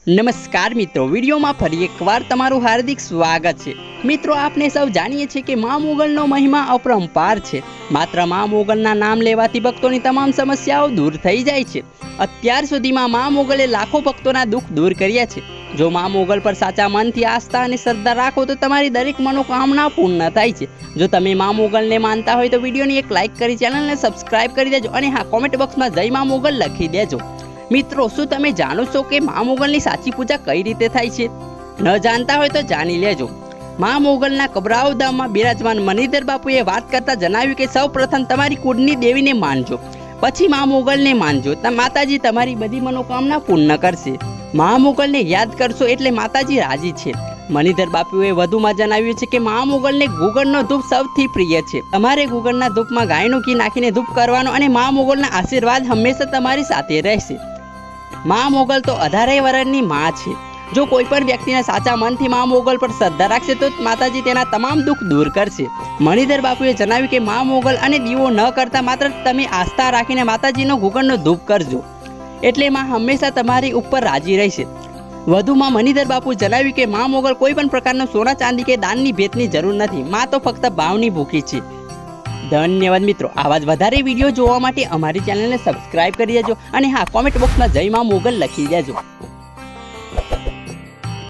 નમસ્કાર મિત્રો, વિડીયોમાં ફરી એકવાર તમારું હાર્દિક સ્વાગત છે। મિત્રો, આપણે સૌ જાણીએ છીએ કે મા મોગલનો મહિમા અપરંપાર છે। માત્ર મા મોગલના નામ લેવાથી ભક્તોની તમામ સમસ્યાઓ દૂર થઈ જાય છે। અત્યાર સુધીમાં મા મોગલે લાખો ભક્તોના દુઃખ દૂર કર્યા છે। જો મા મોગલ પર સાચા મનથી આસ્થા અને શ્રદ્ધા રાખો તો તમારી દરેક મનોકામના પૂર્ણ થાય છે। જો તમે મા મોગલને માનતા હોય તો વિડીયોને એક લાઇક કરી ચેનલને સબસ્ક્રાઇબ કરી દેજો અને હા, કોમેન્ટ બોક્સમાં જય મા મોગલ લખી દેજો। મિત્રો, શું તમે જાણો છો કે મા મોગલની સાચી પૂજા કઈ રીતે થાય છે? ન જાણતા હોય તો જાણી લેજો। મા મોગલના કબરાવ ધામમાં બિરાજમાન મણિધર બાપુએ વાત કરતા જણાવ્યું કે સૌ પ્રથમ તમારી કુળની દેવીને માનજો, પછી મા મોગલને માનજો। માતાજી તમારી બધી મનોકામના પૂર્ણ કરશે। મા મોગલને યાદ કરશો એટલે માતાજી રાજી છે। મણિધર બાપુએ વધુમાં જણાવ્યું છે કે મા મોગલને ગુગળનો ધૂપ સૌથી પ્રિય છે। તમારે ગુગળના ધૂપમાં ગાયનું ઘી નાખીને ધૂપ કરવાનો અને મા મોગલના આશીર્વાદ હંમેશા તમારી સાથે રહેશે। મા મોગલ તો 18 વર્ષની મા છે। જો કોઈ પણ વ્યક્તિને સાચા મનથી મા મોગલ પર શ્રદ્ધા રાખશે તો માતાજી તેના તમામ દુઃખ દૂર કરશે। મણિધર બાપુએ જણાવ્યું કે મા મોગલ અને દીવો ન કરતા માત્ર તમે આસ્થા રાખીને માતાજીનો ગુગળનો ધૂપ કરજો, એટલે મા હંમેશા તમારી ઉપર રાજી રહેશે। વધુમાં મણિધર બાપુ જણાવ્યું કે મા મોગલ કોઈ પણ પ્રકારનો સોના ચાંદી કે દાનની ભેટની જરૂર નથી, મા તો ફક્ત ભાવની ભૂખી છે। ધન્યવાદ મિત્રો, આવા જ વધારે વિડીયો જોવા માટે અમારી ચેનલને સબસ્ક્રાઇબ કરી દેજો અને હા, કોમેન્ટ બોક્સમાં જય મા મોગલ લખી દેજો।